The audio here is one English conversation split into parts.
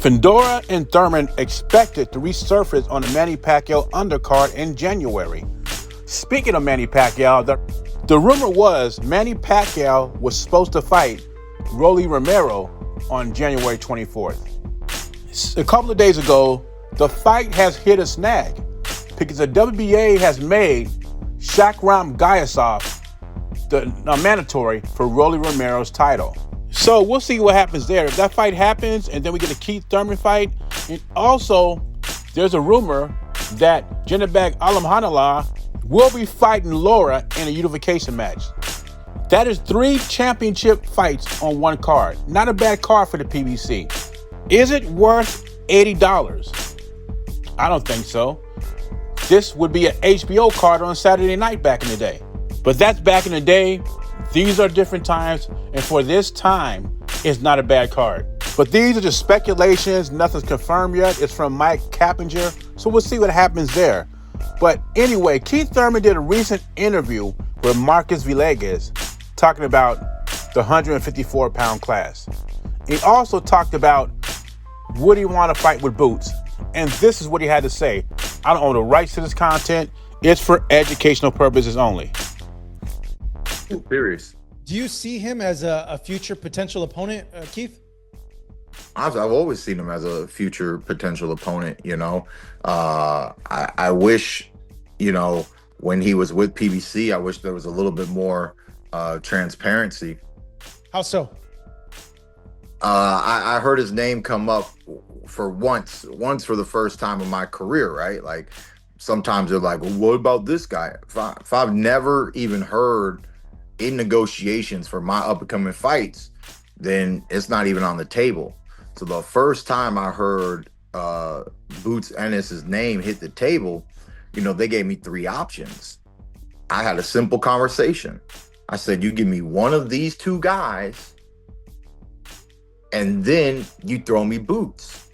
Fundora and Thurman expected to resurface on the Manny Pacquiao undercard in January. Speaking of Manny Pacquiao, the rumor was Manny Pacquiao was supposed to fight Rolly Romero on January 24th. A couple of days ago, the fight has hit a snag because the WBA has made Shakram Gayasov the mandatory for Rolly Romero's title. So we'll see what happens there. If that fight happens and then we get a Keith Thurman fight, and also there's a rumor that Janabek Alamhanallah will be fighting Laura in a unification match. That is 3 championship fights on one card. Not a bad card for the PBC. Is it worth $80? I don't think so. This would be an HBO card on Saturday night back in the day. But that's back in the day. These are different times, and for this time, it's not a bad card. But these are just speculations. Nothing's confirmed yet. It's from Mike Cappinger, so we'll see what happens there. But anyway, Keith Thurman did a recent interview with Marcus Villegas talking about the 154-pound class. He also talked about would he want to fight with Boots, and this is what he had to say. I don't own the rights to this content. It's for educational purposes only. Serious. Do you see him as a future potential opponent, Keith? I've always seen him as a future potential opponent. I wish, when he was with PBC, I wish there was a little bit more transparency. How so? I heard his name come up for once for the first time in my career, right? Like sometimes they're like, well, what about this guy? If I've never even heard in negotiations for my up-and-coming fights, then it's not even on the table. So the first time I heard Boots Ennis' name hit the table, they gave me 3 options. I had a simple conversation. I said, you give me one of these 2 guys, and then you throw me Boots.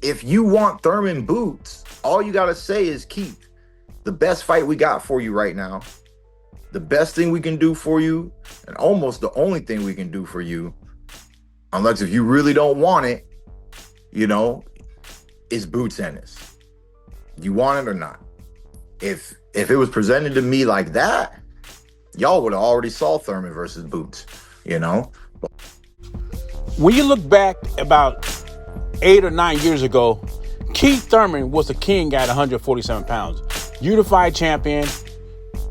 If you want Thurman Boots, all you got to say is, Keith, the best fight we got for you right now, the best thing we can do for you, and almost the only thing we can do for you, unless if you really don't want it, is Boots Ennis. You want it or not? If it was presented to me like that, y'all would have already saw Thurman versus Boots, When you look back about 8 or 9 years ago, Keith Thurman was the king at 147 pounds. Unified champion.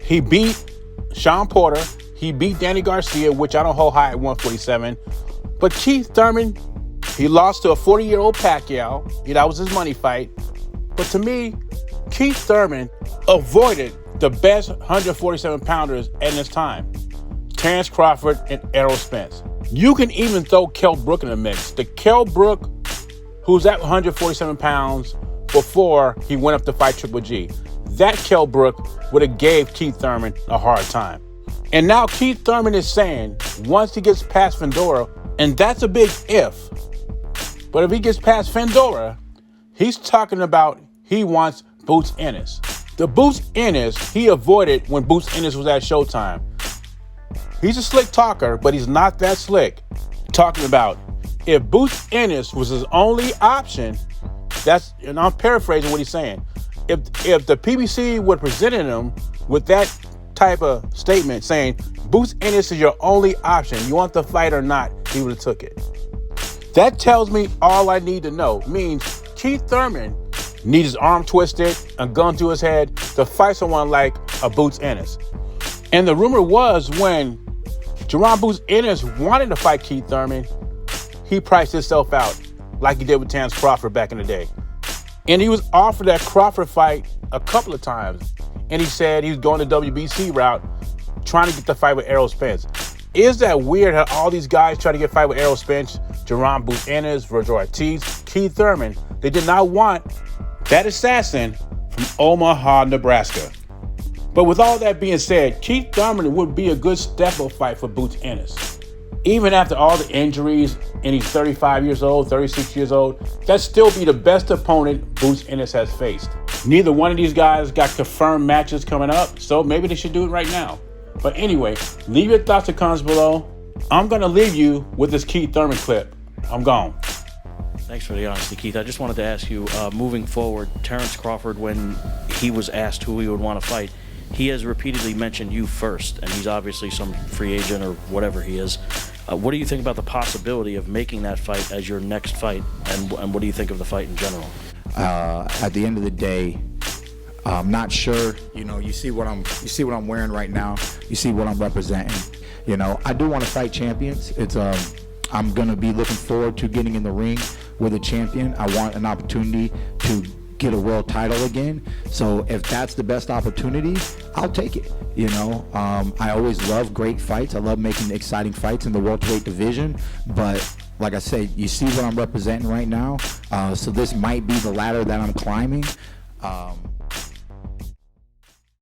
He beat Sean Porter. He beat Danny Garcia, which I don't hold high at 147. But Keith Thurman, he lost to a 40-year-old Pacquiao. That was his money fight. But to me, Keith Thurman avoided the best 147-pounders in his time. Terrence Crawford and Errol Spence. You can even throw Kell Brook in the mix. The Kell Brook, who's at 147 pounds before he went up to fight Triple G. That Kell Brook would have gave Keith Thurman a hard time. And now Keith Thurman is saying once he gets past Fundora, and that's a big if, but if he gets past Fundora, he's talking about he wants Boots Ennis. The Boots Ennis he avoided when Boots Ennis was at Showtime. He's a slick talker, but he's not that slick. Talking about if Boots Ennis was his only option, and I'm paraphrasing what he's saying. If the PBC would have presented him with that type of statement saying, Boots Ennis is your only option, you want the fight or not, he would have took it. That tells me all I need to know. Means Keith Thurman needs his arm twisted, a gun to his head to fight someone like a Boots Ennis. And the rumor was when Jaron Boots Ennis wanted to fight Keith Thurman, he priced himself out like he did with Terrence Crawford back in the day. And he was offered that Crawford fight a couple of times. And he said he was going the WBC route, trying to get the fight with Errol Spence. Is that weird how all these guys try to get a fight with Errol Spence, Jaron Boots Ennis, Virgil Ortiz, Keith Thurman? They did not want that assassin from Omaha, Nebraska. But with all that being said, Keith Thurman would be a good step-up fight for Boots Ennis. Even after all the injuries, and he's 35 years old, 36 years old, that'd still be the best opponent Boots Ennis has faced. Neither one of these guys got confirmed matches coming up, so maybe they should do it right now. But anyway, leave your thoughts and comments below. I'm going to leave you with this Keith Thurman clip. I'm gone. Thanks for the honesty, Keith. I just wanted to ask you, moving forward, Terrence Crawford, when he was asked who he would want to fight, he has repeatedly mentioned you first, and he's obviously some free agent or whatever he is. What do you think about the possibility of making that fight as your next fight, and what do you think of the fight in general? At the end of the day, I'm not sure. You know, you see what I'm wearing right now. You see what I'm representing. You know, I do want to fight champions. I'm gonna be looking forward to getting in the ring with a champion. I want an opportunity to get a world title again. So if that's the best opportunity, I'll take it. You know, I always love great fights. I love making exciting fights in the welterweight division. But like I said, you see what I'm representing right now. So this might be the ladder that I'm climbing.